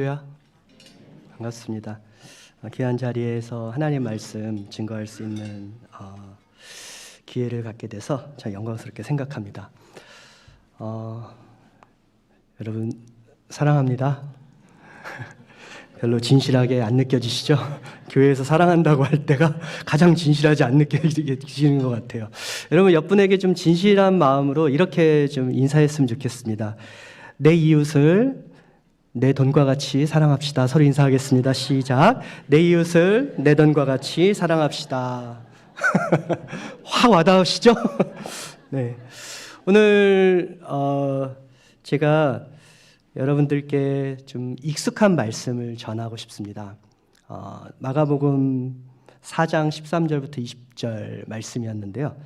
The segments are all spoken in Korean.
할렐루야. 반갑습니다. 귀한 자리에서 하나님 말씀 증거할 수 있는 기회를 갖게 돼서 참 영광스럽게 생각합니다. 여러분 사랑합니다. 별로 진실하게 안 느껴지시죠? 교회에서 사랑한다고 할 때가 가장 진실하지 않 느껴지는 것 같아요. 여러분 옆분에게 좀 진실한 마음으로 이렇게 좀 인사했으면 좋겠습니다. 내 이웃을 내 돈과 같이 사랑합시다. 서로 인사하겠습니다. 시작. 내 이웃을 내 돈과 같이 사랑합시다. 확 와닿으시죠? 네. 오늘 제가 여러분들께 좀 익숙한 말씀을 전하고 싶습니다. 마가복음 4장 13절부터 20절 말씀이었는데요.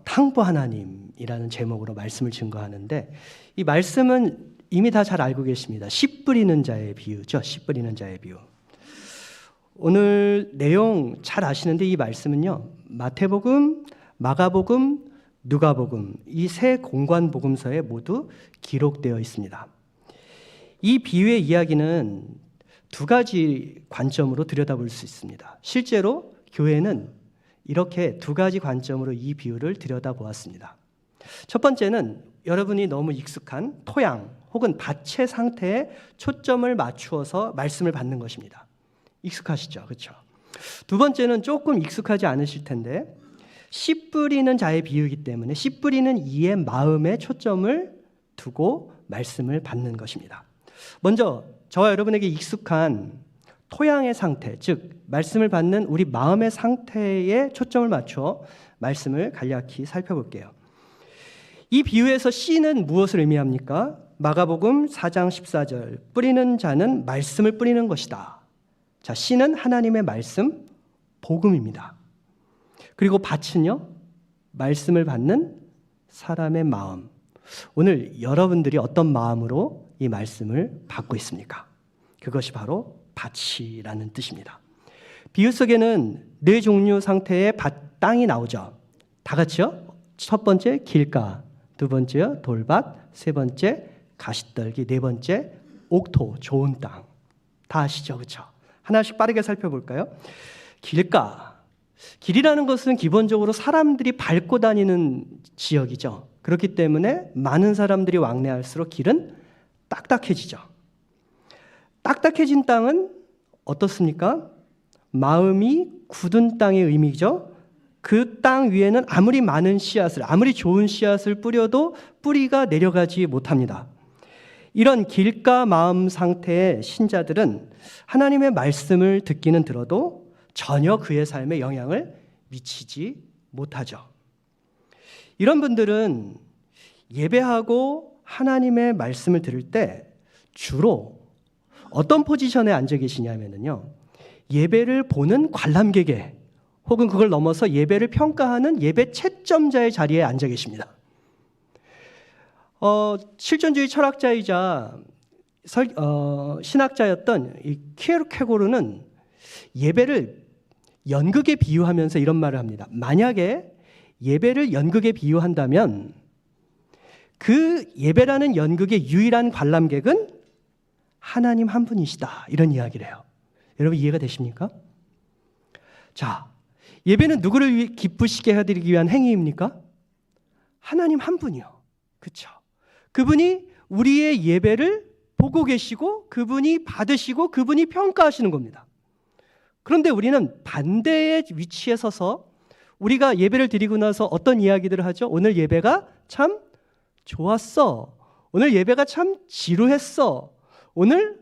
탕보 하나님이라는 제목으로 말씀을 증거하는데 이 말씀은 이미 다 잘 알고 계십니다. 씨 뿌리는 자의 비유죠. 씨 뿌리는 자의 비유. 오늘 내용 잘 아시는데 이 말씀은요. 마태복음, 마가복음, 누가복음 이 세 공관 복음서에 모두 기록되어 있습니다. 이 비유의 이야기는 두 가지 관점으로 들여다볼 수 있습니다. 실제로 교회는 이렇게 두 가지 관점으로 이 비유를 들여다보았습니다. 첫 번째는 여러분이 너무 익숙한 토양 혹은 밭의 상태에 초점을 맞추어서 말씀을 받는 것입니다. 익숙하시죠? 그렇죠? 두 번째는 조금 익숙하지 않으실 텐데 씨 뿌리는 자의 비유이기 때문에 씨 뿌리는 이의 마음에 초점을 두고 말씀을 받는 것입니다. 먼저 저와 여러분에게 익숙한 토양의 상태, 즉 말씀을 받는 우리 마음의 상태에 초점을 맞춰 말씀을 간략히 살펴볼게요. 이 비유에서 씨는 무엇을 의미합니까? 마가복음 4장 14절 뿌리는 자는 말씀을 뿌리는 것이다. 자, 씨는 하나님의 말씀, 복음입니다. 그리고 밭은요, 말씀을 받는 사람의 마음. 오늘 여러분들이 어떤 마음으로 이 말씀을 받고 있습니까? 그것이 바로 밭이라는 뜻입니다. 비유 속에는 네 종류 상태의 땅이 나오죠. 다 같이요. 첫 번째 길가, 두 번째요 돌밭, 세 번째 가시떨기, 네 번째 옥토, 좋은 땅. 다 아시죠? 그렇죠? 하나씩 빠르게 살펴볼까요? 길가. 길이라는 것은 기본적으로 사람들이 밟고 다니는 지역이죠. 그렇기 때문에 많은 사람들이 왕래할수록 길은 딱딱해지죠. 딱딱해진 땅은 어떻습니까? 마음이 굳은 땅의 의미죠. 그 땅 위에는 아무리 많은 씨앗을, 아무리 좋은 씨앗을 뿌려도 뿌리가 내려가지 못합니다. 이런 길가 마음 상태의 신자들은 하나님의 말씀을 듣기는 들어도 전혀 그의 삶에 영향을 미치지 못하죠. 이런 분들은 예배하고 하나님의 말씀을 들을 때 주로 어떤 포지션에 앉아 계시냐면요. 예배를 보는 관람객에 혹은 그걸 넘어서 예배를 평가하는 예배 채점자의 자리에 앉아 계십니다. 실존주의 철학자이자 신학자였던 이 키에르케고르는 예배를 연극에 비유하면서 이런 말을 합니다. 만약에 예배를 연극에 비유한다면 그 예배라는 연극의 유일한 관람객은 하나님 한 분이시다. 이런 이야기를 해요. 여러분 이해가 되십니까? 자, 예배는 누구를 기쁘시게 해드리기 위한 행위입니까? 하나님 한 분이요. 그렇죠? 그분이 우리의 예배를 보고 계시고 그분이 받으시고 그분이 평가하시는 겁니다. 그런데 우리는 반대의 위치에 서서 우리가 예배를 드리고 나서 어떤 이야기들을 하죠? 오늘 예배가 참 좋았어. 오늘 예배가 참 지루했어. 오늘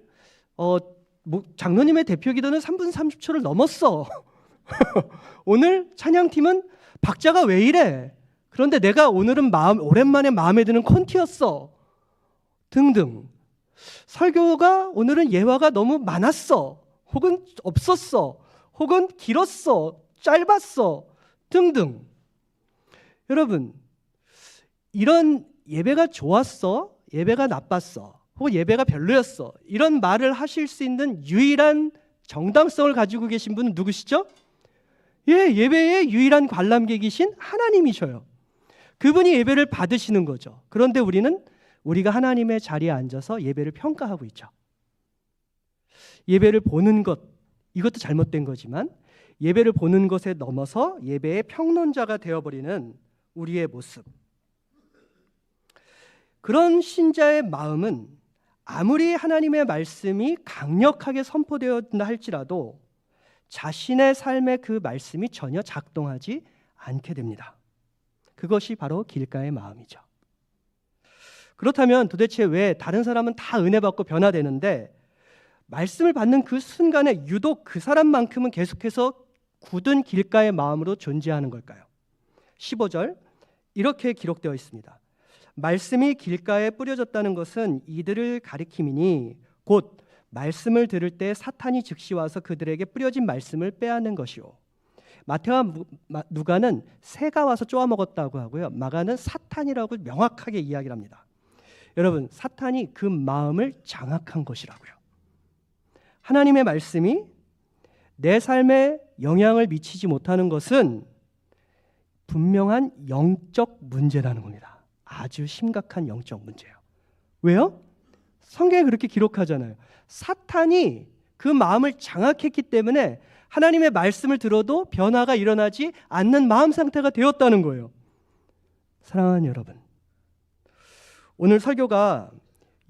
장로님의 대표 기도는 3분 30초를 넘었어. 오늘 찬양팀은 박자가 왜 이래? 그런데 내가 오늘은 오랜만에 마음에 드는 콘티였어. 등등. 설교가 오늘은 예화가 너무 많았어. 혹은 없었어. 혹은 길었어. 짧았어. 등등. 여러분, 이런 예배가 좋았어. 예배가 나빴어. 혹은 예배가 별로였어. 이런 말을 하실 수 있는 유일한 정당성을 가지고 계신 분은 누구시죠? 예, 예배의 유일한 관람객이신 하나님이셔요. 그분이 예배를 받으시는 거죠. 그런데 우리가 하나님의 자리에 앉아서 예배를 평가하고 있죠. 예배를 보는 것, 이것도 잘못된 거지만 예배를 보는 것에 넘어서 예배의 평론자가 되어버리는 우리의 모습. 그런 신자의 마음은 아무리 하나님의 말씀이 강력하게 선포되었다 할지라도 자신의 삶에 그 말씀이 전혀 작동하지 않게 됩니다. 그것이 바로 길가의 마음이죠. 그렇다면 도대체 왜 다른 사람은 다 은혜 받고 변화되는데 말씀을 받는 그 순간에 유독 그 사람만큼은 계속해서 굳은 길가의 마음으로 존재하는 걸까요? 15절 이렇게 기록되어 있습니다. 말씀이 길가에 뿌려졌다는 것은 이들을 가리킴이니 곧 말씀을 들을 때 사탄이 즉시 와서 그들에게 뿌려진 말씀을 빼앗는 것이요. 마태와 누가는 새가 와서 쪼아먹었다고 하고요. 마가는 사탄이라고 명확하게 이야기를 합니다. 여러분, 사탄이 그 마음을 장악한 것이라고요. 하나님의 말씀이 내 삶에 영향을 미치지 못하는 것은 분명한 영적 문제라는 겁니다. 아주 심각한 영적 문제예요. 왜요? 성경에 그렇게 기록하잖아요. 사탄이 그 마음을 장악했기 때문에 하나님의 말씀을 들어도 변화가 일어나지 않는 마음 상태가 되었다는 거예요. 사랑하는 여러분, 오늘 설교가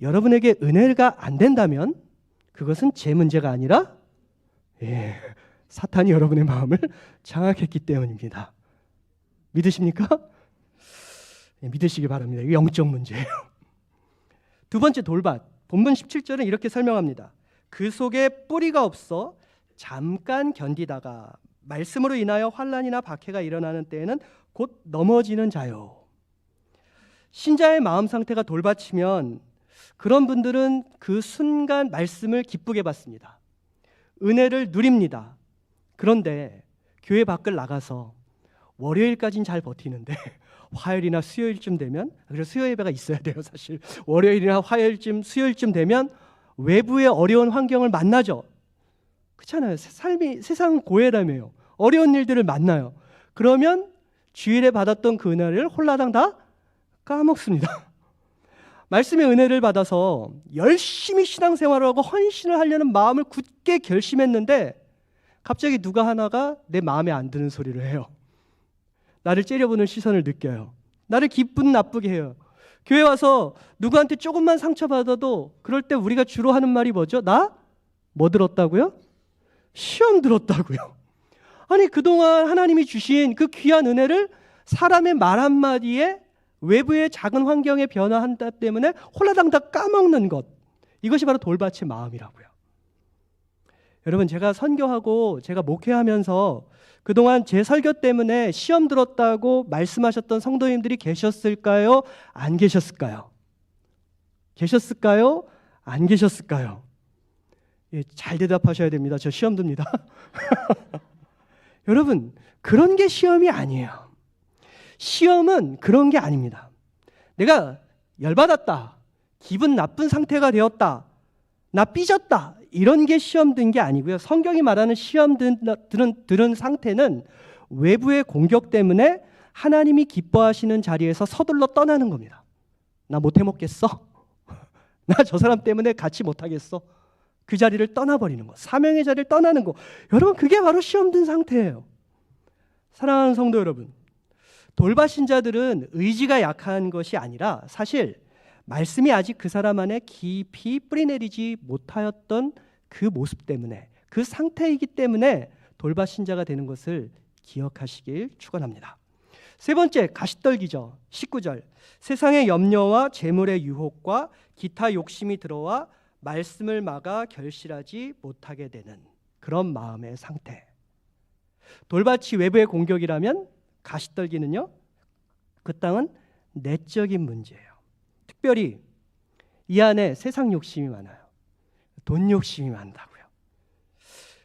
여러분에게 은혜가 안 된다면 그것은 제 문제가 아니라 사탄이 여러분의 마음을 장악했기 때문입니다. 믿으십니까? 믿으시기 바랍니다. 이게 영적 문제예요. 두 번째 돌밭, 본문 17절은 이렇게 설명합니다. 그 속에 뿌리가 없어 잠깐 견디다가 말씀으로 인하여 환난이나 박해가 일어나는 때에는 곧 넘어지는 자요. 신자의 마음 상태가 돌밭이면 그런 분들은 그 순간 말씀을 기쁘게 받습니다. 은혜를 누립니다. 그런데 교회 밖을 나가서 월요일까지는 잘 버티는데 화요일이나 수요일쯤 되면, 그래서 수요 예배가 있어야 돼요. 사실 월요일이나 화요일쯤 수요일쯤 되면 외부의 어려운 환경을 만나죠. 그렇잖아요. 삶이 세상 고해라며요. 어려운 일들을 만나요. 그러면 주일에 받았던 그 은혜를 홀라당 다 까먹습니다. 말씀의 은혜를 받아서 열심히 신앙생활을 하고 헌신을 하려는 마음을 굳게 결심했는데 갑자기 누가 하나가 내 마음에 안 드는 소리를 해요. 나를 째려보는 시선을 느껴요. 나를 기분 나쁘게 해요. 교회 와서 누구한테 조금만 상처받아도 그럴 때 우리가 주로 하는 말이 뭐죠? 나? 뭐 들었다고요? 시험 들었다고요. 아니, 그동안 하나님이 주신 그 귀한 은혜를 사람의 말 한마디에 외부의 작은 환경에 변화한다 때문에 홀라당 다 까먹는 것, 이것이 바로 돌밭의 마음이라고요. 여러분, 제가 선교하고 제가 목회하면서 그동안 제 설교 때문에 시험 들었다고 말씀하셨던 성도님들이 계셨을까요? 안 계셨을까요? 계셨을까요? 안 계셨을까요? 예, 잘 대답하셔야 됩니다. 저 시험 듭니다. 여러분, 그런 게 시험이 아니에요. 시험은 그런 게 아닙니다. 내가 열받았다, 기분 나쁜 상태가 되었다, 나 삐졌다, 이런 게 시험 든 게 아니고요. 성경이 말하는 시험 들은 상태는 외부의 공격 때문에 하나님이 기뻐하시는 자리에서 서둘러 떠나는 겁니다. 나 못 해먹겠어? 나 저 사람 때문에 같이 못하겠어? 그 자리를 떠나버리는 거, 사명의 자리를 떠나는 거. 여러분, 그게 바로 시험 든 상태예요. 사랑하는 성도 여러분, 돌밭 신자들은 의지가 약한 것이 아니라 사실 말씀이 아직 그 사람 안에 깊이 뿌리내리지 못하였던 그 모습 때문에, 그 상태이기 때문에 돌밭 신자가 되는 것을 기억하시길 축원합니다. 세 번째, 가시떨기죠. 19절. 세상의 염려와 재물의 유혹과 기타 욕심이 들어와 말씀을 막아 결실하지 못하게 되는 그런 마음의 상태. 돌밭이 외부의 공격이라면 가시떨기는요, 그 땅은 내적인 문제예요. 특별히 이 안에 세상 욕심이 많아요. 돈 욕심이 많다고요.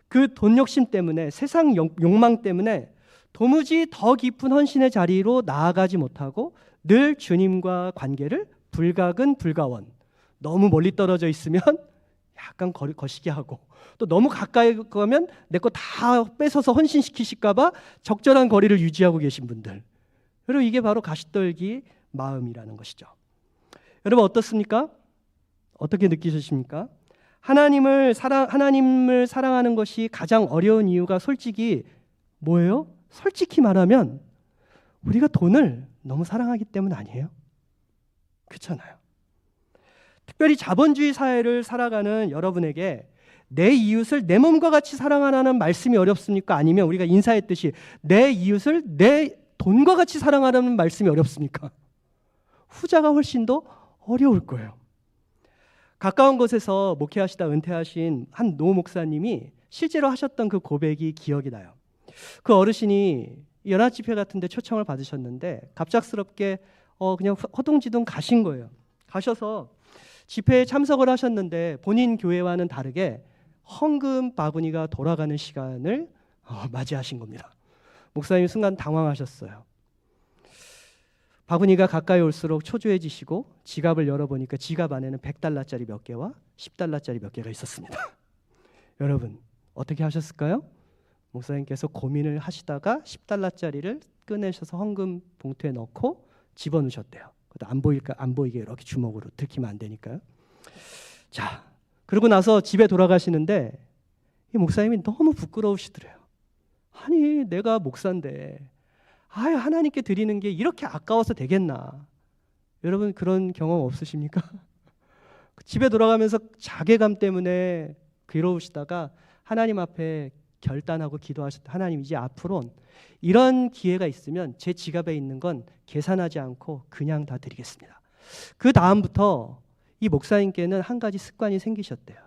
그 돈 욕심 때문에, 세상 욕망 때문에 도무지 더 깊은 헌신의 자리로 나아가지 못하고 늘 주님과 관계를 불가근 불가원, 너무 멀리 떨어져 있으면 약간 거시기 하고, 또 너무 가까이 가면 내 거 다 뺏어서 헌신시키실까 봐 적절한 거리를 유지하고 계신 분들, 여러분, 이게 바로 가시떨기 마음이라는 것이죠. 여러분, 어떻습니까? 어떻게 느끼셨습니까? 하나님을 사랑하는 것이 가장 어려운 이유가 솔직히 뭐예요? 솔직히 말하면 우리가 돈을 너무 사랑하기 때문 아니에요? 그렇잖아요. 특별히 자본주의 사회를 살아가는 여러분에게 내 이웃을 내 몸과 같이 사랑하라는 말씀이 어렵습니까? 아니면 우리가 인사했듯이 내 이웃을 내 돈과 같이 사랑하라는 말씀이 어렵습니까? 후자가 훨씬 더 어려울 거예요. 가까운 곳에서 목회하시다 은퇴하신 한 노 목사님이 실제로 하셨던 그 고백이 기억이 나요. 그 어르신이 연합집회 같은 데 초청을 받으셨는데 갑작스럽게 그냥 허둥지둥 가신 거예요. 가셔서 집회에 참석을 하셨는데 본인 교회와는 다르게 헌금 바구니가 돌아가는 시간을 맞이하신 겁니다. 목사님이 순간 당황하셨어요. 바구니가 가까이 올수록 초조해지시고 지갑을 열어보니까 지갑 안에는 $100짜리 몇 개와 $10짜리 몇 개가 있었습니다. 여러분 어떻게 하셨을까요? 목사님께서 고민을 하시다가 $10짜리를 꺼내셔서 헌금 봉투에 넣고 집어넣으셨대요. 안 보이게 이렇게 주먹으로 들키면 안 되니까요. 자, 그러고 나서 집에 돌아가시는데 이 목사님이 너무 부끄러우시더래요. 아니 내가 목사인데 하나님께 드리는 게 이렇게 아까워서 되겠나. 여러분 그런 경험 없으십니까? 집에 돌아가면서 자괴감 때문에 괴로우시다가 하나님 앞에 결단하고 기도하셨다. 하나님 이제 앞으로는 이런 기회가 있으면 제 지갑에 있는 건 계산하지 않고 그냥 다 드리겠습니다. 그 다음부터 이 목사님께는 한 가지 습관이 생기셨대요.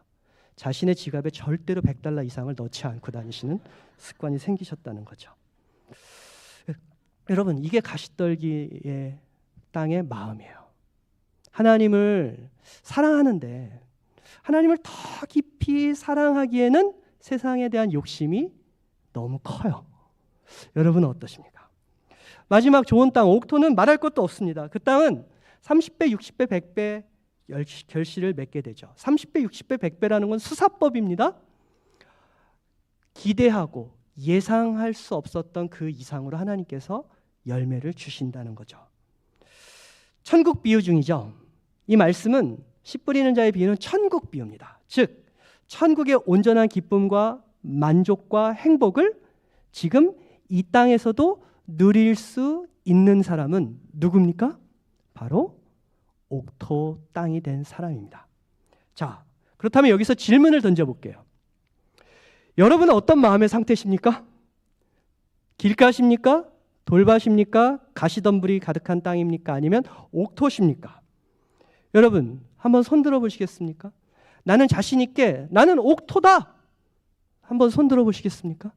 자신의 지갑에 절대로 $100 이상을 넣지 않고 다니시는 습관이 생기셨다는 거죠. 여러분 이게 가시떨기의 땅의 마음이에요. 하나님을 사랑하는데 하나님을 더 깊이 사랑하기에는 세상에 대한 욕심이 너무 커요. 여러분은 어떠십니까? 마지막 좋은 땅 옥토는 말할 것도 없습니다. 그 땅은 30배, 60배, 100배 결실을 맺게 되죠. 30배, 60배, 100배라는 건 수사법입니다. 기대하고 예상할 수 없었던 그 이상으로 하나님께서 열매를 주신다는 거죠. 천국 비유 중이죠. 이 말씀은 씨 뿌리는 자의 비유는 천국 비유입니다. 즉 천국의 온전한 기쁨과 만족과 행복을 지금 이 땅에서도 누릴 수 있는 사람은 누굽니까? 바로 옥토 땅이 된 사람입니다. 자, 그렇다면 여기서 질문을 던져볼게요. 여러분은 어떤 마음의 상태십니까? 길가십니까? 돌밭입니까? 가시덤불이 가득한 땅입니까? 아니면 옥토십니까? 여러분 한번 손 들어보시겠습니까? 나는 자신 있게 나는 옥토다. 한번 손 들어보시겠습니까?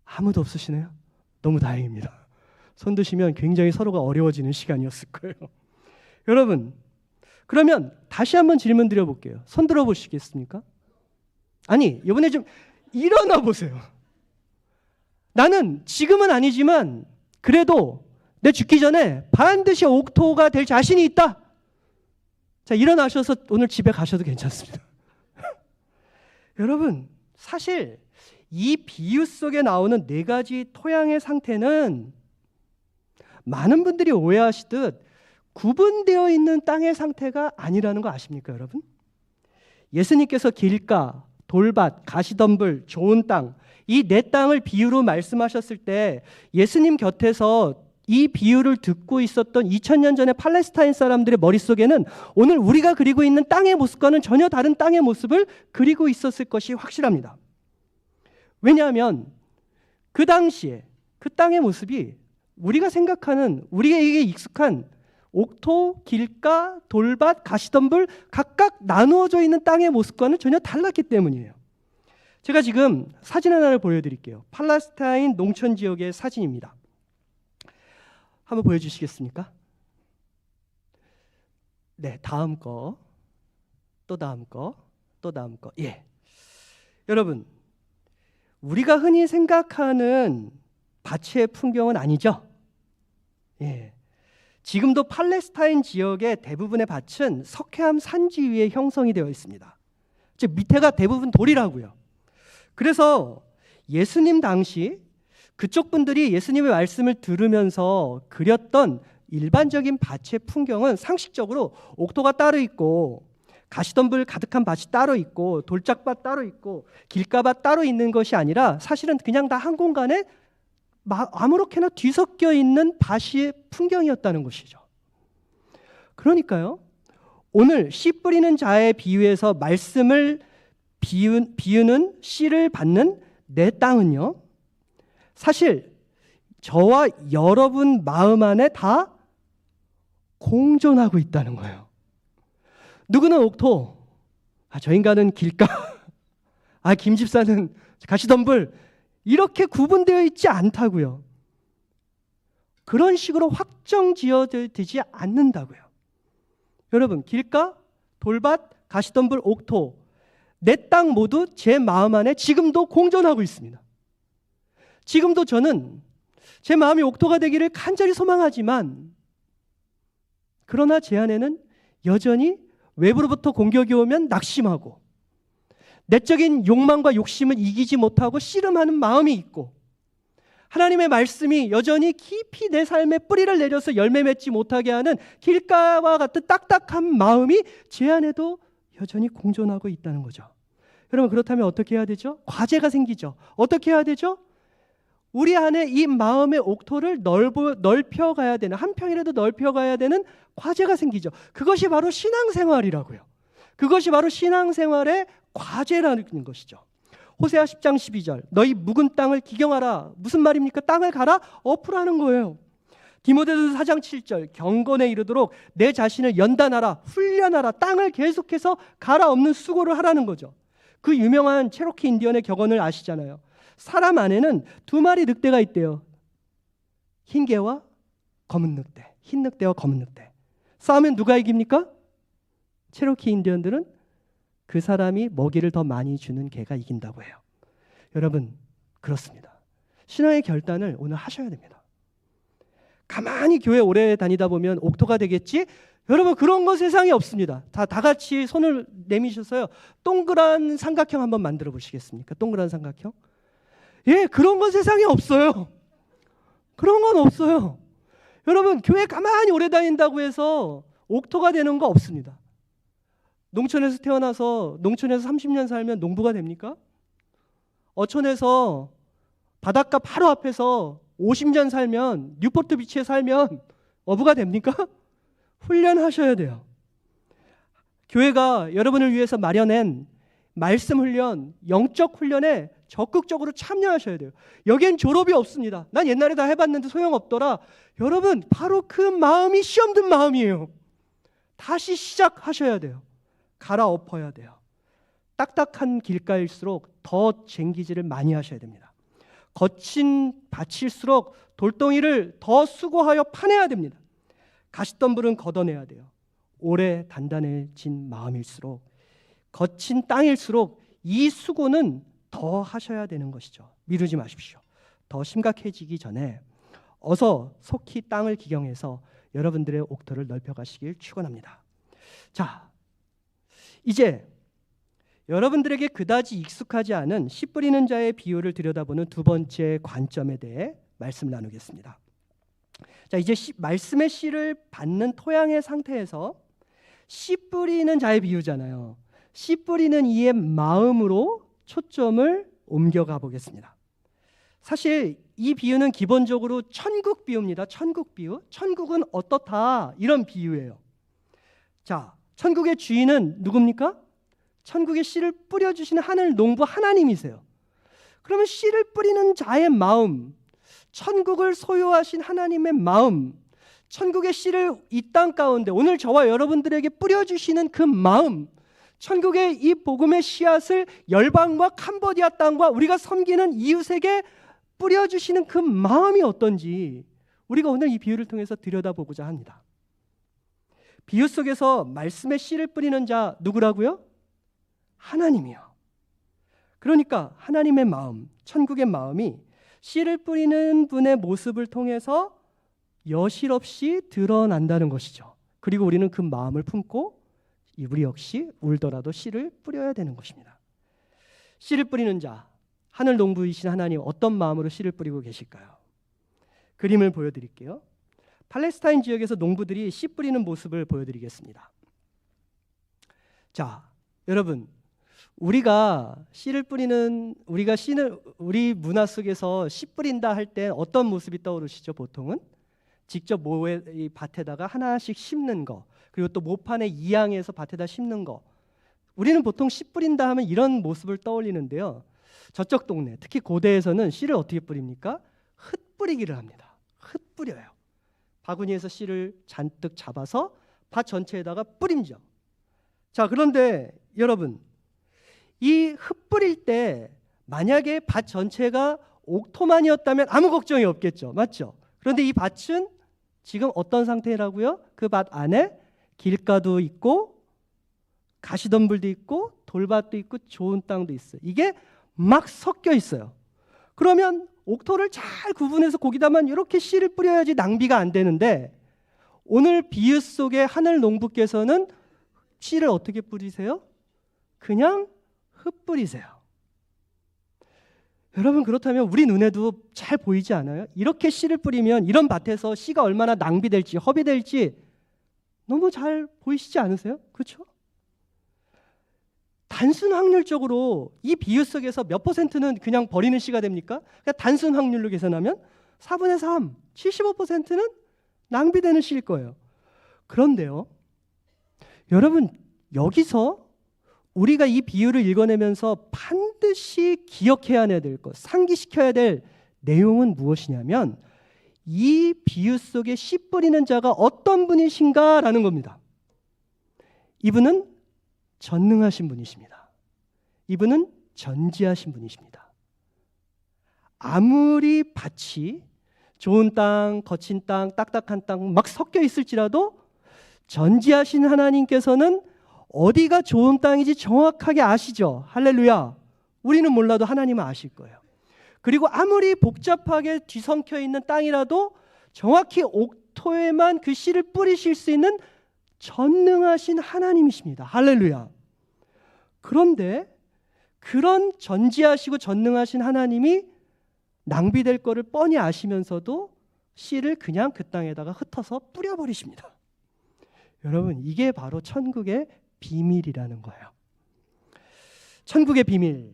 아무도 없으시네요. 너무 다행입니다. 손 드시면 굉장히 서로가 어려워지는 시간이었을 거예요. 여러분 그러면 다시 한번 질문 드려볼게요. 손 들어보시겠습니까? 아니 이번에 좀 일어나 보세요. 나는 지금은 아니지만 그래도 내 죽기 전에 반드시 옥토가 될 자신이 있다. 자, 일어나셔서 오늘 집에 가셔도 괜찮습니다. 여러분 사실 이 비유 속에 나오는 네 가지 토양의 상태는 많은 분들이 오해하시듯 구분되어 있는 땅의 상태가 아니라는 거 아십니까, 여러분? 예수님께서 길가, 돌밭, 가시덤불, 좋은 땅, 이 네 땅을 비유로 말씀하셨을 때 예수님 곁에서 이 비유를 듣고 있었던 2000년 전의 팔레스타인 사람들의 머릿속에는 오늘 우리가 그리고 있는 땅의 모습과는 전혀 다른 땅의 모습을 그리고 있었을 것이 확실합니다. 왜냐하면 그 당시에 그 땅의 모습이 우리가 생각하는 우리에게 익숙한 옥토, 길가, 돌밭, 가시덤불 각각 나누어져 있는 땅의 모습과는 전혀 달랐기 때문이에요. 제가 지금 사진 하나를 보여드릴게요. 팔레스타인 농촌 지역의 사진입니다. 한번 보여주시겠습니까? 네, 다음 거, 또 다음 거, 또 다음 거. 예, 여러분 우리가 흔히 생각하는 밭의 풍경은 아니죠. 예, 지금도 팔레스타인 지역의 대부분의 밭은 석회암 산지 위에 형성이 되어 있습니다. 즉 밑에가 대부분 돌이라고요. 그래서 예수님 당시 그쪽 분들이 예수님의 말씀을 들으면서 그렸던 일반적인 밭의 풍경은 상식적으로 옥토가 따로 있고 가시덤불 가득한 밭이 따로 있고 돌짝밭 따로 있고 길가밭 따로 있는 것이 아니라 사실은 그냥 다 한 공간에 아무렇게나 뒤섞여 있는 밭의 풍경이었다는 것이죠. 그러니까요, 오늘 씨 뿌리는 자의 비유에서 말씀을 비유는 씨를 받는 내 땅은요, 사실 저와 여러분 마음 안에 다 공존하고 있다는 거예요. 누구는 옥토, 저 인간은 길가, 김 집사는 가시덤불, 이렇게 구분되어 있지 않다고요. 그런 식으로 확정 지어지지 않는다고요. 여러분, 길가, 돌밭, 가시덤불, 옥토, 내 땅 모두 제 마음 안에 지금도 공존하고 있습니다. 지금도 저는 제 마음이 옥토가 되기를 간절히 소망하지만, 그러나 제 안에는 여전히 외부로부터 공격이 오면 낙심하고 내적인 욕망과 욕심을 이기지 못하고 씨름하는 마음이 있고, 하나님의 말씀이 여전히 깊이 내 삶에 뿌리를 내려서 열매 맺지 못하게 하는 길가와 같은 딱딱한 마음이 제 안에도 여전히 공존하고 있다는 거죠. 여러분, 그렇다면 어떻게 해야 되죠? 과제가 생기죠. 어떻게 해야 되죠? 우리 안에 이 마음의 옥토를 넓혀가야 되는, 한 평이라도 넓혀가야 되는 과제가 생기죠. 그것이 바로 신앙생활이라고요. 그것이 바로 신앙생활의 과제라는 것이죠. 호세아 10장 12절, 너희 묵은 땅을 기경하라. 무슨 말입니까? 땅을 갈아 엎으라는 거예요. 디모데전서 4장 7절, 경건에 이르도록 내 자신을 연단하라, 훈련하라. 땅을 계속해서 갈아 엎는 수고를 하라는 거죠. 그 유명한 체로키 인디언의 격언을 아시잖아요. 사람 안에는 두 마리 늑대가 있대요. 흰 개와 검은 늑대, 흰 늑대와 검은 늑대. 싸우면 누가 이깁니까? 체로키 인디언들은 그 사람이 먹이를 더 많이 주는 개가 이긴다고 해요. 여러분, 그렇습니다. 신앙의 결단을 오늘 하셔야 됩니다. 가만히 교회 오래 다니다 보면 옥토가 되겠지? 여러분, 그런 거 세상에 없습니다. 다 같이 손을 내미셔서요, 동그란 삼각형 한번 만들어 보시겠습니까? 동그란 삼각형. 예, 그런 건 세상에 없어요. 그런 건 없어요. 여러분, 교회 가만히 오래 다닌다고 해서 옥토가 되는 거 없습니다. 농촌에서 태어나서 농촌에서 30년 살면 농부가 됩니까? 어촌에서 바닷가 바로 앞에서 50년 살면, 뉴포트 비치에 살면 어부가 됩니까? 훈련하셔야 돼요. 교회가 여러분을 위해서 마련한 말씀 훈련, 영적 훈련에 적극적으로 참여하셔야 돼요. 여기엔 졸업이 없습니다. 난 옛날에 다 해봤는데 소용없더라. 여러분, 바로 그 마음이 시험 든 마음이에요. 다시 시작하셔야 돼요. 갈아엎어야 돼요. 딱딱한 길가일수록 더 쟁기질을 많이 하셔야 됩니다. 거친 밭일수록 돌덩이를 더 수고하여 파내야 됩니다. 가시덤불은 걷어내야 돼요. 오래 단단해진 마음일수록, 거친 땅일수록 이 수고는 더 하셔야 되는 것이죠. 미루지 마십시오. 더 심각해지기 전에 어서 속히 땅을 기경해서 여러분들의 옥토를 넓혀가시길 축원합니다. 자, 이제 여러분들에게 그다지 익숙하지 않은 씨 뿌리는 자의 비유를 들여다보는 두 번째 관점에 대해 말씀을 나누겠습니다. 자, 이제 말씀의 씨를 받는 토양의 상태에서 씨 뿌리는 자의 비유잖아요. 씨 뿌리는 이의 마음으로 초점을 옮겨가 보겠습니다. 사실 이 비유는 기본적으로 천국 비유입니다. 천국 비유. 천국은 어떻다, 이런 비유예요. 자, 천국의 주인은 누굽니까? 천국의 씨를 뿌려주시는 하늘 농부 하나님이세요. 그러면 씨를 뿌리는 자의 마음, 천국을 소유하신 하나님의 마음, 천국의 씨를 이 땅 가운데 오늘 저와 여러분들에게 뿌려주시는 그 마음, 천국의 이 복음의 씨앗을 열방과 캄보디아 땅과 우리가 섬기는 이웃에게 뿌려주시는 그 마음이 어떤지 우리가 오늘 이 비유를 통해서 들여다보고자 합니다. 비유 속에서 말씀의 씨를 뿌리는 자 누구라고요? 하나님이요. 그러니까 하나님의 마음, 천국의 마음이 씨를 뿌리는 분의 모습을 통해서 여실 없이 드러난다는 것이죠. 그리고 우리는 그 마음을 품고 우리 역시 울더라도 씨를 뿌려야 되는 것입니다. 씨를 뿌리는 자, 하늘 농부이신 하나님, 어떤 마음으로 씨를 뿌리고 계실까요? 그림을 보여드릴게요. 팔레스타인 지역에서 농부들이 씨 뿌리는 모습을 보여드리겠습니다. 자, 여러분, 우리가 씨를 뿌리는 우리 문화 속에서 씨 뿌린다 할 때 어떤 모습이 떠오르시죠? 보통은 직접 이 밭에다가 하나씩 심는 거, 그리고 또 모판에 이양해서 밭에다 심는 거. 우리는 보통 씨 뿌린다 하면 이런 모습을 떠올리는데요. 저쪽 동네, 특히 고대에서는 씨를 어떻게 뿌립니까? 흙 뿌리기를 합니다. 흙 뿌려요. 바구니에서 씨를 잔뜩 잡아서 밭 전체에다가 뿌림죠. 자, 그런데 여러분, 이 흙 뿌릴 때 만약에 밭 전체가 옥토만이었다면 아무 걱정이 없겠죠. 맞죠? 그런데 이 밭은 지금 어떤 상태라고요? 그 밭 안에 길가도 있고 가시덤불도 있고 돌밭도 있고 좋은 땅도 있어요. 이게 막 섞여 있어요. 그러면 옥토를 잘 구분해서 거기다만 이렇게 씨를 뿌려야지 낭비가 안 되는데, 오늘 비유 속의 하늘 농부께서는 씨를 어떻게 뿌리세요? 그냥 흙 뿌리세요. 여러분, 그렇다면 우리 눈에도 잘 보이지 않아요? 이렇게 씨를 뿌리면 이런 밭에서 씨가 얼마나 낭비될지 허비될지 너무 잘 보이시지 않으세요? 그렇죠? 단순 확률적으로 이 비유 속에서 몇 퍼센트는 그냥 버리는 씨가 됩니까? 그러니까 단순 확률로 계산하면 4분의 3, 75%는 낭비되는 씨일 거예요. 그런데요, 여러분, 여기서 우리가 이 비유를 읽어내면서 반드시 기억해야 될 것, 상기시켜야 될 내용은 무엇이냐면, 이 비유 속에 씨 뿌리는 자가 어떤 분이신가라는 겁니다. 이분은 전능하신 분이십니다. 이분은 전지하신 분이십니다. 아무리 밭이 좋은 땅, 거친 땅, 딱딱한 땅 막 섞여 있을지라도 전지하신 하나님께서는 어디가 좋은 땅인지 정확하게 아시죠? 할렐루야. 우리는 몰라도 하나님은 아실 거예요. 그리고 아무리 복잡하게 뒤섞여 있는 땅이라도 정확히 옥토에만 그 씨를 뿌리실 수 있는 전능하신 하나님이십니다. 할렐루야. 그런데 그런 전지하시고 전능하신 하나님이 낭비될 거를 뻔히 아시면서도 씨를 그냥 그 땅에다가 흩어서 뿌려버리십니다. 여러분, 이게 바로 천국의 비밀이라는 거예요. 천국의 비밀.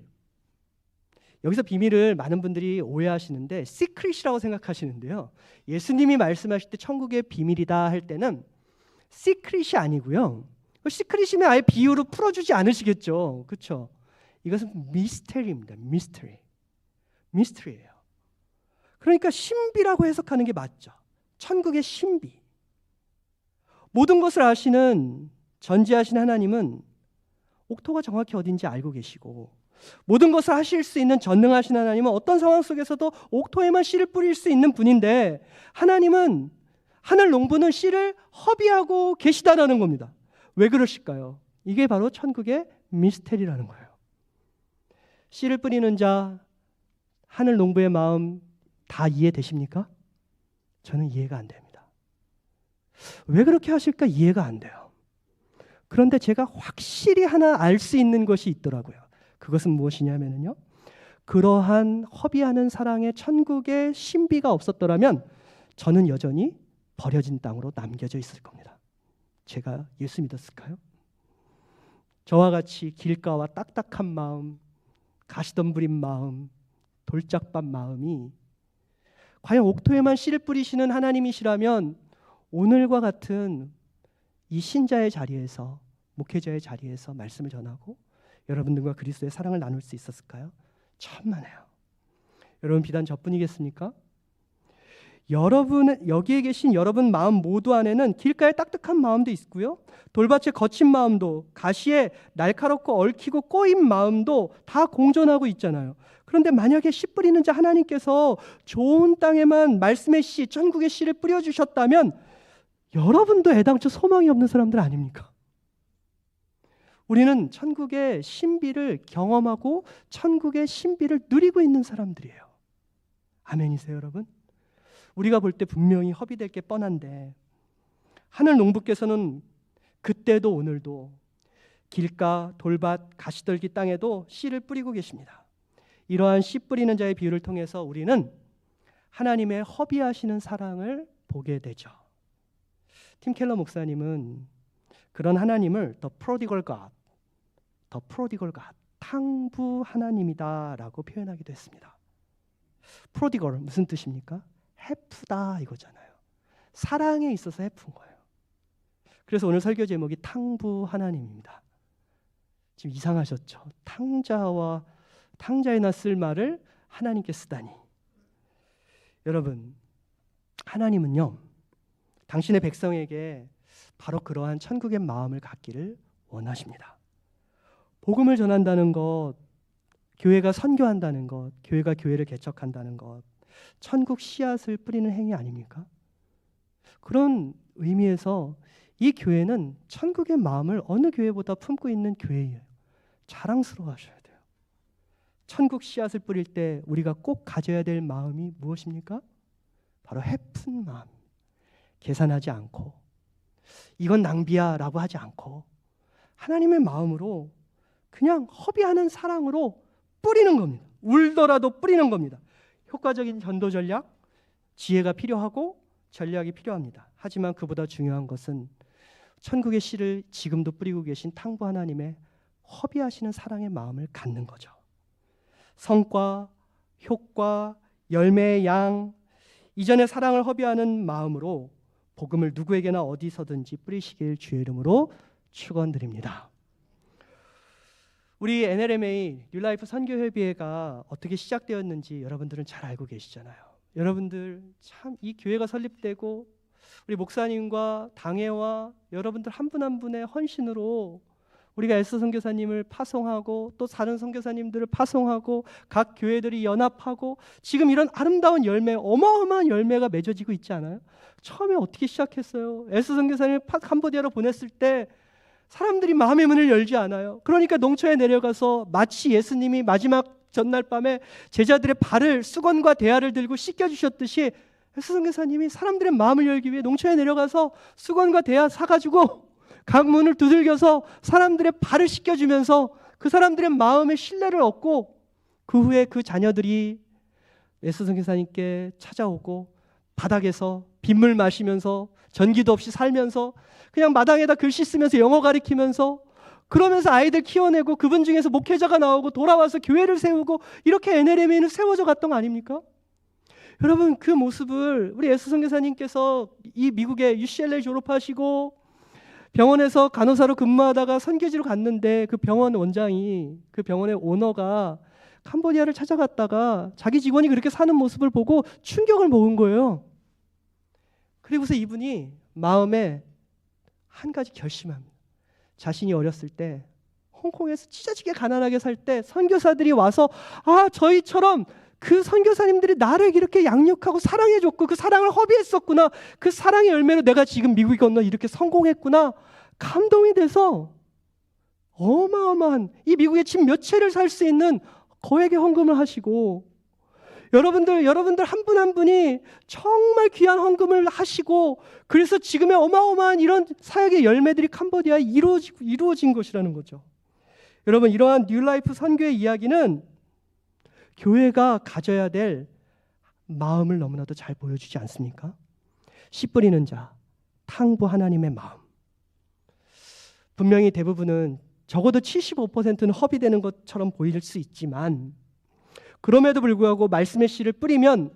여기서 비밀을 많은 분들이 오해하시는데 시크릿이라고 생각하시는데요. 예수님이 말씀하실 때 천국의 비밀이다 할 때는 시크릿이 아니고요. 시크릿이면 아예 비유로 풀어주지 않으시겠죠. 그렇죠? 이것은 미스테리입니다. 미스테리예요. 그러니까 신비라고 해석하는 게 맞죠. 천국의 신비. 모든 것을 아시는 전지하신 하나님은 옥토가 정확히 어딘지 알고 계시고, 모든 것을 하실 수 있는 전능하신 하나님은 어떤 상황 속에서도 옥토에만 씨를 뿌릴 수 있는 분인데, 하나님은, 하늘 농부는 씨를 허비하고 계시다라는 겁니다. 왜 그러실까요? 이게 바로 천국의 미스테리라는 거예요. 씨를 뿌리는 자, 하늘 농부의 마음 다 이해되십니까? 저는 이해가 안 됩니다. 왜 그렇게 하실까 이해가 안 돼요. 그런데 제가 확실히 하나 알 수 있는 것이 있더라고요. 그것은 무엇이냐면요, 그러한 허비하는 사랑의 천국의 신비가 없었더라면 저는 여전히 버려진 땅으로 남겨져 있을 겁니다. 제가 예수 믿었을까요? 저와 같이 길가와 딱딱한 마음, 가시덤불인 마음, 돌짝밭 마음이 과연 옥토에만 씨를 뿌리시는 하나님이시라면 오늘과 같은 이 신자의 자리에서, 목회자의 자리에서 말씀을 전하고 여러분들과 그리스도의 사랑을 나눌 수 있었을까요? 천만에요. 여러분, 비단 저뿐이겠습니까? 여기에 계신 여러분 마음 모두 안에는 길가에 딱딱한 마음도 있고요, 돌밭에 거친 마음도, 가시에 날카롭고 얽히고 꼬인 마음도 다 공존하고 있잖아요. 그런데 만약에 씨 뿌리는 자 하나님께서 좋은 땅에만 말씀의 씨, 천국의 씨를 뿌려주셨다면 여러분도 애당초 소망이 없는 사람들 아닙니까? 우리는 천국의 신비를 경험하고 천국의 신비를 누리고 있는 사람들이에요. 아멘이세요, 여러분? 우리가 볼 때 분명히 허비될 게 뻔한데 하늘 농부께서는 그때도 오늘도 길가, 돌밭, 가시떨기 땅에도 씨를 뿌리고 계십니다. 이러한 씨 뿌리는 자의 비유를 통해서 우리는 하나님의 허비하시는 사랑을 보게 되죠. 팀 켈러 목사님은 그런 하나님을 The Prodigal God, 더 프로디걸 갓, 탕부 하나님이다라고 표현하기도 했습니다. 프로디걸 무슨 뜻입니까? 해프다 이거잖아요. 사랑에 있어서 해픈 거예요. 그래서 오늘 설교 제목이 탕부 하나님입니다. 지금 이상하셨죠? 탕자에나 쓸 말을 하나님께 쓰다니. 여러분, 하나님은요, 당신의 백성에게 바로 그러한 천국의 마음을 갖기를 원하십니다. 복음을 전한다는 것, 교회가 선교한다는 것, 교회가 교회를 개척한다는 것, 천국 씨앗을 뿌리는 행위 아닙니까? 그런 의미에서 이 교회는 천국의 마음을 어느 교회보다 품고 있는 교회예요. 자랑스러워하셔야 돼요. 천국 씨앗을 뿌릴 때 우리가 꼭 가져야 될 마음이 무엇입니까? 바로 해픈 마음. 계산하지 않고 이건 낭비야 라고 하지 않고 하나님의 마음으로 그냥 허비하는 사랑으로 뿌리는 겁니다. 울더라도 뿌리는 겁니다. 효과적인 전도 전략, 지혜가 필요하고 전략이 필요합니다. 하지만 그보다 중요한 것은 천국의 씨를 지금도 뿌리고 계신 탕부 하나님의 허비하시는 사랑의 마음을 갖는 거죠. 성과, 효과, 열매의 양, 이전의 사랑을 허비하는 마음으로 복음을 누구에게나 어디서든지 뿌리시길 주의 이름으로 축원드립니다. 우리 NLMA 뉴라이프 선교협의회가 어떻게 시작되었는지 여러분들은 잘 알고 계시잖아요. 여러분들 참 이 교회가 설립되고 우리 목사님과 당회와 여러분들 한 분 한 분의 헌신으로 우리가 에스더 선교사님을 파송하고 또 다른 선교사님들을 파송하고 각 교회들이 연합하고 지금 이런 아름다운 열매, 어마어마한 열매가 맺어지고 있지 않아요? 처음에 어떻게 시작했어요? 에스더 선교사님을 캄보디아로 보냈을 때 사람들이 마음의 문을 열지 않아요. 그러니까 농촌에 내려가서 마치 예수님이 마지막 전날 밤에 제자들의 발을 수건과 대야를 들고 씻겨주셨듯이 에스더 선교사님이 사람들의 마음을 열기 위해 농촌에 내려가서 수건과 대야 사가지고 각 문을 두들겨서 사람들의 발을 씻겨주면서 그 사람들의 마음의 신뢰를 얻고 그 후에 그 자녀들이 에스더 선교사님께 찾아오고 바닥에서 빗물 마시면서 전기도 없이 살면서 그냥 마당에다 글씨 쓰면서 영어 가리키면서 그러면서 아이들 키워내고 그분 중에서 목회자가 나오고 돌아와서 교회를 세우고 이렇게 NLMA는 세워져 갔던 거 아닙니까? 여러분 그 모습을 우리 에스더 선교사님께서 이 미국의 UCLA 졸업하시고 병원에서 간호사로 근무하다가 선교지로 갔는데 그 병원 원장이 그 병원의 오너가 캄보디아를 찾아갔다가 자기 직원이 그렇게 사는 모습을 보고 충격을 먹은 거예요. 그리고서 이분이 마음에 한 가지 결심합니다. 자신이 어렸을 때 홍콩에서 찢어지게 가난하게 살 때 선교사들이 와서 저희처럼 그 선교사님들이 나를 이렇게 양육하고 사랑해줬고 그 사랑을 허비했었구나. 그 사랑의 열매로 내가 지금 미국에 건너 이렇게 성공했구나. 감동이 돼서 어마어마한 이 미국에 집 몇 채를 살 수 있는 거액의 헌금을 하시고 여러분들 한 분 한 분이 정말 귀한 헌금을 하시고 그래서 지금의 어마어마한 이런 사역의 열매들이 캄보디아에 이루어진 것이라는 거죠. 여러분 이러한 뉴라이프 선교의 이야기는 교회가 가져야 될 마음을 너무나도 잘 보여주지 않습니까? 씨 뿌리는 자, 탕부 하나님의 마음. 분명히 대부분은 적어도 75%는 허비되는 것처럼 보일 수 있지만 그럼에도 불구하고 말씀의 씨를 뿌리면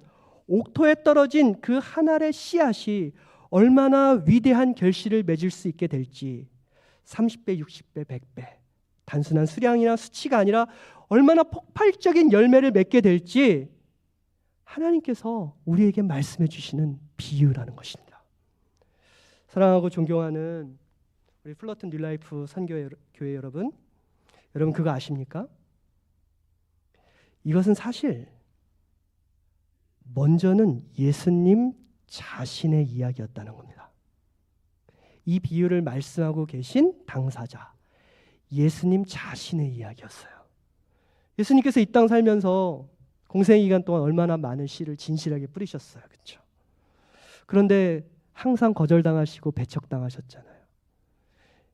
옥토에 떨어진 그 한 알의 씨앗이 얼마나 위대한 결실을 맺을 수 있게 될지 30배, 60배, 100배 단순한 수량이나 수치가 아니라 얼마나 폭발적인 열매를 맺게 될지 하나님께서 우리에게 말씀해 주시는 비유라는 것입니다. 사랑하고 존경하는 우리 플러튼 뉴라이프 선교회 여러분 그거 아십니까? 이것은 사실 먼저는 예수님 자신의 이야기였다는 겁니다. 이 비유를 말씀하고 계신 당사자 예수님 자신의 이야기였어요. 예수님께서 이 땅 살면서 공생 기간 동안 얼마나 많은 씨를 진실하게 뿌리셨어요. 그렇죠? 그런데 항상 거절당하시고 배척당하셨잖아요.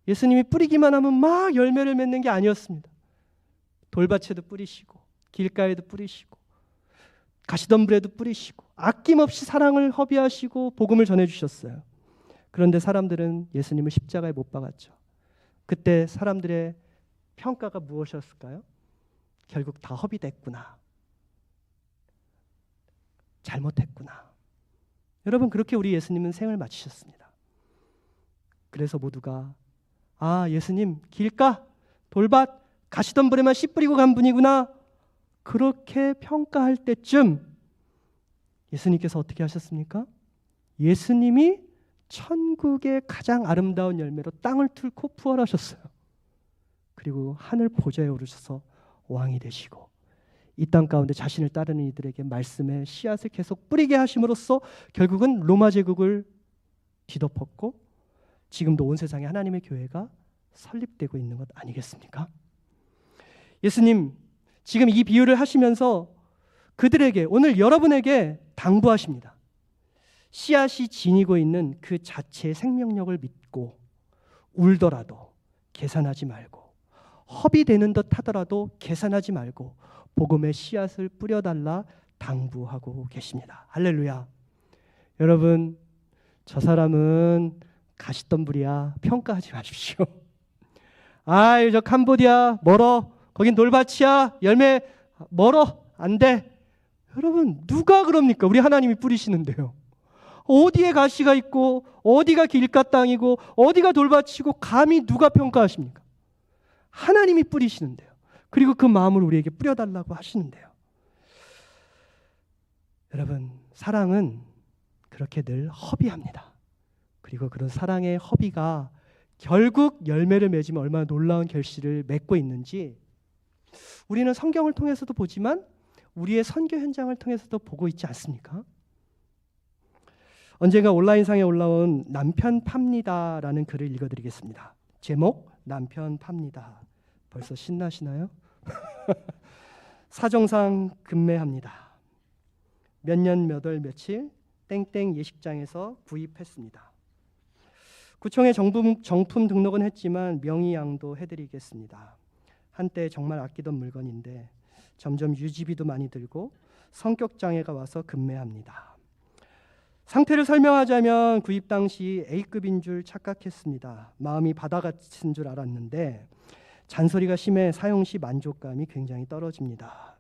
예수님이 뿌리기만 하면 막 열매를 맺는 게 아니었습니다. 돌밭에도 뿌리시고 길가에도 뿌리시고 가시덤불에도 뿌리시고 아낌없이 사랑을 허비하시고 복음을 전해주셨어요. 그런데 사람들은 예수님을 십자가에 못 박았죠. 그때 사람들의 평가가 무엇이었을까요? 결국 다 허비됐구나. 잘못했구나. 여러분, 그렇게 우리 예수님은 생을 마치셨습니다. 그래서 모두가 예수님 길가, 돌밭, 가시덤불에만 씨 뿌리고 간 분이구나. 그렇게 평가할 때쯤 예수님께서 어떻게 하셨습니까? 예수님이 천국의 가장 아름다운 열매로 땅을 뚫고 부활하셨어요. 그리고 하늘 보좌에 오르셔서 왕이 되시고 이 땅 가운데 자신을 따르는 이들에게 말씀의 씨앗을 계속 뿌리게 하심으로써 결국은 로마 제국을 뒤덮었고 지금도 온 세상에 하나님의 교회가 설립되고 있는 것 아니겠습니까? 예수님 지금 이 비유를 하시면서 그들에게, 오늘 여러분에게 당부하십니다. 씨앗이 지니고 있는 그 자체의 생명력을 믿고 울더라도 계산하지 말고, 허비되는 듯 하더라도 계산하지 말고 복음의 씨앗을 뿌려달라 당부하고 계십니다. 할렐루야. 여러분, 저 사람은 가시덤불이야 평가하지 마십시오. 저 캄보디아 멀어, 거긴 돌밭이야, 열매 멀어, 안 돼. 여러분, 누가 그럽니까? 우리 하나님이 뿌리시는데요. 어디에 가시가 있고 어디가 길가 땅이고 어디가 돌밭이고 감히 누가 평가하십니까? 하나님이 뿌리시는데요. 그리고 그 마음을 우리에게 뿌려달라고 하시는데요. 여러분, 사랑은 그렇게 늘 허비합니다. 그리고 그런 사랑의 허비가 결국 열매를 맺으면 얼마나 놀라운 결실을 맺고 있는지 우리는 성경을 통해서도 보지만 우리의 선교 현장을 통해서도 보고 있지 않습니까? 언젠가 온라인상에 올라온 남편 팝니다라는 글을 읽어드리겠습니다. 제목, 남편 팝니다. 벌써 신나시나요? 사정상 급매합니다. 몇 년 몇 월 며칠 땡땡 예식장에서 구입했습니다. 구청에 정품 등록은 했지만 명의양도 해드리겠습니다. 한때 정말 아끼던 물건인데 점점 유지비도 많이 들고 성격장애가 와서 급매합니다. 상태를 설명하자면 구입 당시 A급인 줄 착각했습니다. 마음이 바다 같은 줄 알았는데 잔소리가 심해 사용 시 만족감이 굉장히 떨어집니다.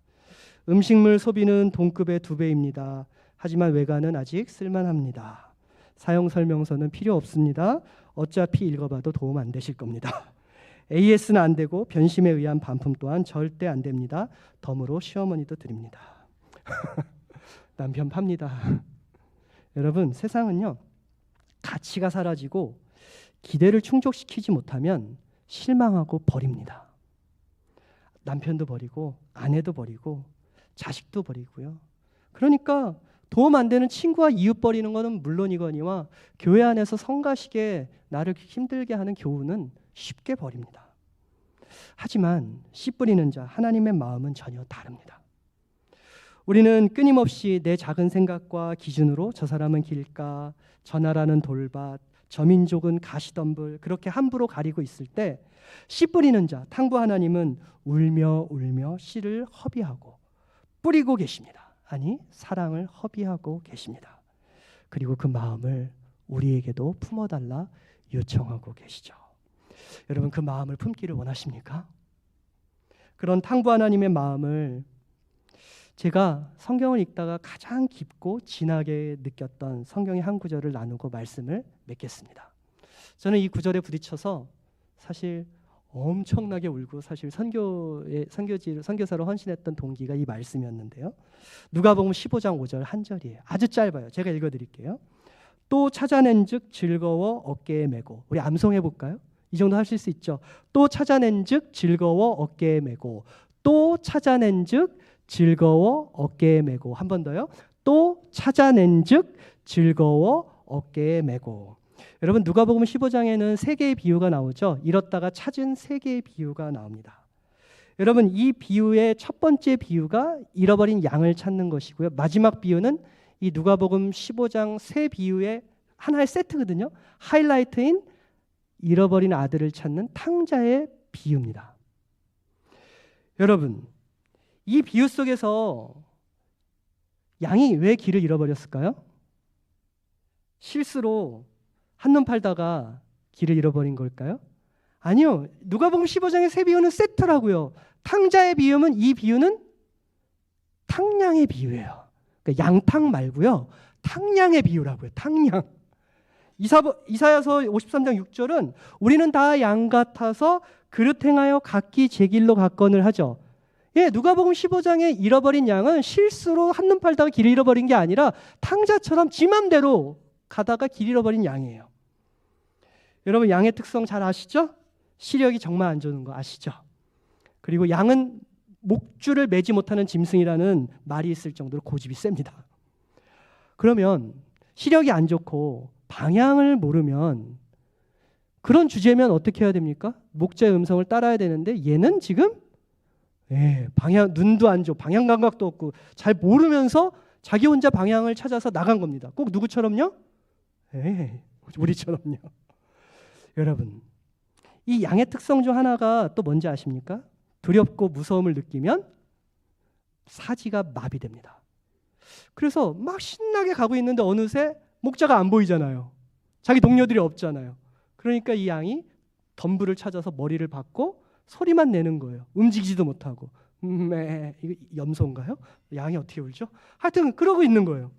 음식물 소비는 동급의 2배입니다. 하지만 외관은 아직 쓸만합니다. 사용 설명서는 필요 없습니다. 어차피 읽어봐도 도움 안 되실 겁니다. AS는 안 되고 변심에 의한 반품 또한 절대 안 됩니다. 덤으로 시어머니도 드립니다. 남편 팝니다. 여러분, 세상은요, 가치가 사라지고 기대를 충족시키지 못하면 실망하고 버립니다. 남편도 버리고 아내도 버리고 자식도 버리고요. 그러니까 도움 안 되는 친구와 이웃 버리는 것은 물론이거니와 교회 안에서 성가시게 나를 힘들게 하는 교우는 쉽게 버립니다. 하지만 씨 뿌리는 자, 하나님의 마음은 전혀 다릅니다. 우리는 끊임없이 내 작은 생각과 기준으로 저 사람은 길가, 저 나라는 돌밭, 저 민족은 가시덤불, 그렇게 함부로 가리고 있을 때 씨 뿌리는 자, 탕부 하나님은 울며 울며 씨를 허비하고 뿌리고 계십니다. 아니, 사랑을 허비하고 계십니다. 그리고 그 마음을 우리에게도 품어달라 요청하고 계시죠. 여러분, 그 마음을 품기를 원하십니까? 그런 탕부 하나님의 마음을 제가 성경을 읽다가 가장 깊고 진하게 느꼈던 성경의 한 구절을 나누고 말씀을 맺겠습니다. 저는 이 구절에 부딪혀서 사실 엄청나게 울고 사실 선교사로 헌신했던 동기가 이 말씀이었는데요. 누가복음 15장 5절 한 절이에요. 아주 짧아요. 제가 읽어드릴게요. 또 찾아낸즉 즐거워 어깨에 메고. 우리 암송해 볼까요? 이 정도 하실 수 있죠. 또 찾아낸즉 즐거워 어깨에 메고. 또 찾아낸즉 즐거워 어깨에 메고. 한 번 더요. 또 찾아낸즉 즐거워 어깨에 메고. 여러분, 누가복음 15장에는 3개의 비유가 나오죠. 잃었다가 찾은 3개의 비유가 나옵니다. 여러분, 이 비유의 첫 번째 비유가 잃어버린 양을 찾는 것이고요. 마지막 비유는 이 누가복음 15장 3 비유의 하나의 세트거든요. 하이라이트인 잃어버린 아들을 찾는 탕자의 비유입니다. 여러분, 이 비유 속에서 양이 왜 길을 잃어버렸을까요? 실수로 한눈 팔다가 길을 잃어버린 걸까요? 아니요. 누가복음 15장의 세 비유는 세트라고요. 탕자의 비유는 이 비유는 탕양의 비유예요. 그러니까 양탕 말고요. 탕양의 비유라고요. 탕양. 이사야서 53장 6절은 우리는 다 양 같아서 그릇 행하여 각기 제 길로 갔거늘 하죠. 예, 누가복음 15장에 잃어버린 양은 실수로 한눈 팔다가 길 잃어버린 게 아니라 탕자처럼 지 맘대로 가다가 길 잃어버린 양이에요. 여러분 양의 특성 잘 아시죠? 시력이 정말 안 좋은 거 아시죠? 그리고 양은 목줄을 매지 못하는 짐승이라는 말이 있을 정도로 고집이 셉니다. 그러면 시력이 안 좋고 방향을 모르면 그런 주제면 어떻게 해야 됩니까? 목자의 음성을 따라야 되는데 얘는 지금 방향, 눈도 안 좋고 방향 감각도 없고 잘 모르면서 자기 혼자 방향을 찾아서 나간 겁니다. 꼭 누구처럼요? 우리처럼요. 여러분, 이 양의 특성 중 하나가 또 뭔지 아십니까? 두렵고 무서움을 느끼면 사지가 마비됩니다. 그래서 막 신나게 가고 있는데 어느새 목자가 안 보이잖아요. 자기 동료들이 없잖아요. 그러니까 이 양이 덤불을 찾아서 머리를 박고 소리만 내는 거예요. 움직이지도 못하고. 이거 염소인가요? 양이 어떻게 울죠? 하여튼 그러고 있는 거예요.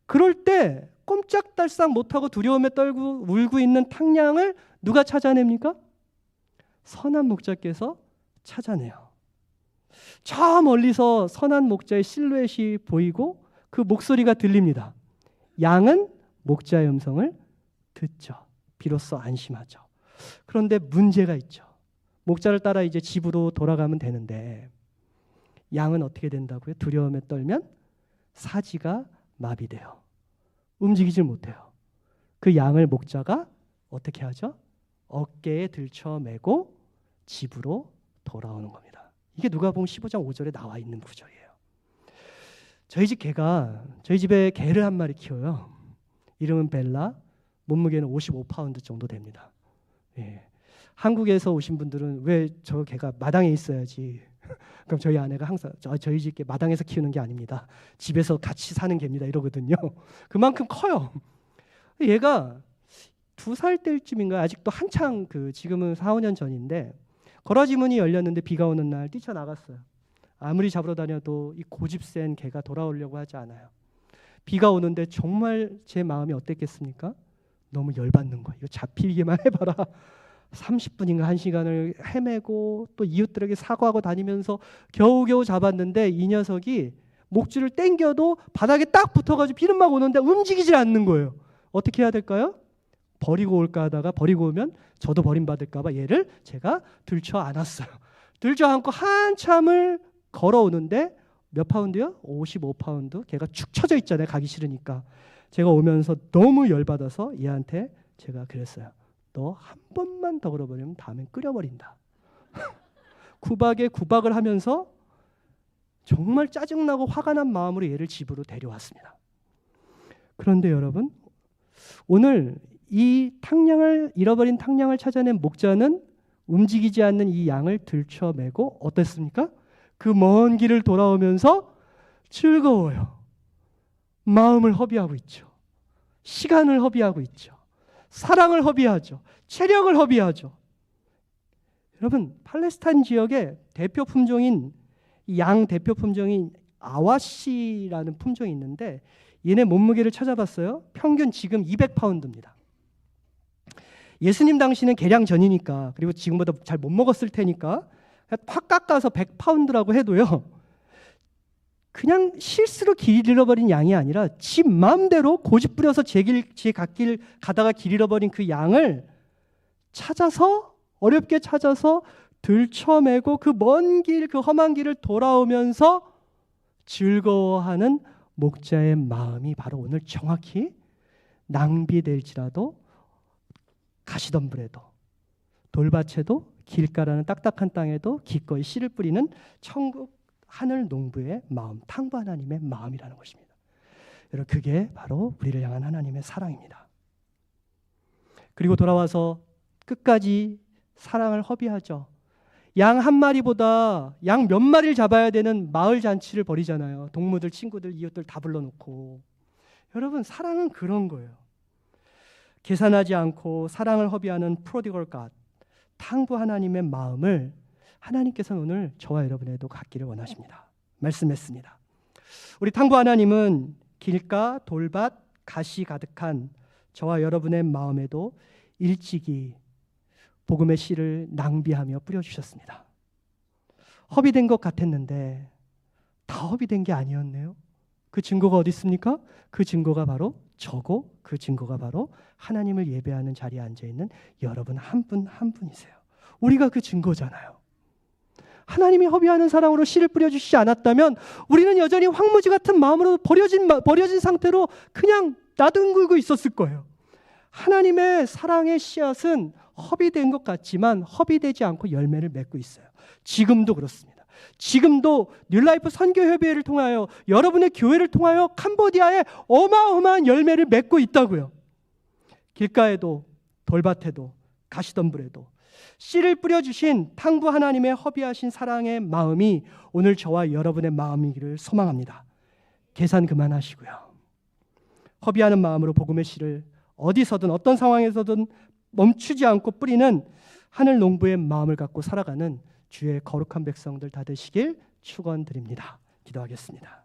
그럴 때 꼼짝달싹 못하고 두려움에 떨고 울고 있는 탕양을 누가 찾아냅니까? 선한 목자께서 찾아내요. 저 멀리서 선한 목자의 실루엣이 보이고 그 목소리가 들립니다. 양은 목자의 음성을 듣죠. 비로소 안심하죠. 그런데 문제가 있죠. 목자를 따라 이제 집으로 돌아가면 되는데 양은 어떻게 된다고요? 두려움에 떨면 사지가 마비돼요. 움직이질 못해요. 그 양을 목자가 어떻게 하죠? 어깨에 들쳐매고 집으로 돌아오는 겁니다. 이게 누가복음 15장 5절에 나와 있는 구절이에요. 저희 집에 개를 한 마리 키워요. 이름은 벨라. 몸무게는 55파운드 정도 됩니다. 한국에서 오신 분들은 왜 저 개가 마당에 있어야지. 그럼 저희 아내가 항상 저희 집 개 마당에서 키우는 게 아닙니다. 집에서 같이 사는 개입니다. 이러거든요. 그만큼 커요. 얘가 2살 때쯤인가 아직도 한창 지금은 4, 5년 전인데 거라지 문이 열렸는데 비가 오는 날 뛰쳐나갔어요. 아무리 잡으러 다녀도 이 고집센 개가 돌아오려고 하지 않아요. 비가 오는데 정말 제 마음이 어땠겠습니까? 너무 열받는 거예요. 이거 잡히기만 해봐라. 30분인가 1시간을 헤매고 또 이웃들에게 사과하고 다니면서 겨우겨우 잡았는데 이 녀석이 목줄을 당겨도 바닥에 딱 붙어가지고 비는 막 오는데 움직이질 않는 거예요. 어떻게 해야 될까요? 버리고 올까 하다가 버리고 오면 저도 버림받을까 봐 얘를 제가 들쳐 안았어요. 들쳐 안고 한참을 걸어오는데 몇 파운드요? 55파운드. 걔가 축 처져 있잖아요. 가기 싫으니까. 제가 오면서 너무 열받아서 얘한테 제가 그랬어요. 너 한 번만 더 걸어버리면 다음엔 끓여버린다. 구박에 구박을 하면서 정말 짜증나고 화가 난 마음으로 얘를 집으로 데려왔습니다. 그런데 여러분, 오늘 이 잃어버린 탕양을 찾아낸 목자는 움직이지 않는 이 양을 들쳐매고 어땠습니까? 그 먼 길을 돌아오면서 즐거워요. 마음을 허비하고 있죠. 시간을 허비하고 있죠. 사랑을 허비하죠. 체력을 허비하죠. 여러분, 팔레스타인 지역의 대표 품종인 양 대표 품종인 아와시라는 품종이 있는데 얘네 몸무게를 찾아봤어요. 평균 지금 200파운드입니다. 예수님 당시는 개량 전이니까 그리고 지금보다 잘 못 먹었을 테니까 확 깎아서 100파운드라고 해도요. 그냥 실수로 길 잃어버린 양이 아니라 지 마음대로 고집 부려서 제 갓길 가다가 길 잃어버린 그 양을 찾아서 어렵게 찾아서 들쳐매고 그 먼 길, 그 험한 길을 돌아오면서 즐거워하는 목자의 마음이 바로 오늘 정확히 낭비될지라도 가시덤불에도 돌밭에도 길가라는 딱딱한 땅에도 기꺼이 씨를 뿌리는 천국 하늘 농부의 마음, 탕부 하나님의 마음이라는 것입니다. 여러분, 그게 바로 우리를 향한 하나님의 사랑입니다. 그리고 돌아와서 끝까지 사랑을 허비하죠. 양 한 마리보다 양 몇 마리를 잡아야 되는 마을 잔치를 벌이잖아요. 동무들, 친구들, 이웃들 다 불러놓고. 여러분, 사랑은 그런 거예요. 계산하지 않고 사랑을 허비하는 프로디걸 갓, 탕부 하나님의 마음을 하나님께서는 오늘 저와 여러분에도 갖기를 원하십니다. 말씀했습니다. 우리 탕부 하나님은 길가, 돌밭, 가시 가득한 저와 여러분의 마음에도 일찍이 복음의 씨를 낭비하며 뿌려주셨습니다. 허비된 것 같았는데 다 허비된 게 아니었네요. 그 증거가 어디 있습니까? 그 증거가 바로 저고 그 증거가 바로 하나님을 예배하는 자리에 앉아있는 여러분 한 분 한 분이세요. 우리가 그 증거잖아요. 하나님이 허비하는 사랑으로 씨를 뿌려주시지 않았다면 우리는 여전히 황무지 같은 마음으로 버려진 상태로 그냥 나뒹굴고 있었을 거예요. 하나님의 사랑의 씨앗은 허비된 것 같지만 허비되지 않고 열매를 맺고 있어요. 지금도 그렇습니다. 지금도 뉴라이프 선교협의회를 통하여 여러분의 교회를 통하여 캄보디아에 어마어마한 열매를 맺고 있다고요. 길가에도 돌밭에도 가시덤불에도 씨를 뿌려주신 탕부 하나님의 허비하신 사랑의 마음이 오늘 저와 여러분의 마음이기를 소망합니다. 계산 그만하시고요. 허비하는 마음으로 복음의 씨를 어디서든 어떤 상황에서든 멈추지 않고 뿌리는 하늘 농부의 마음을 갖고 살아가는 주의 거룩한 백성들 다 되시길 축원드립니다. 기도하겠습니다.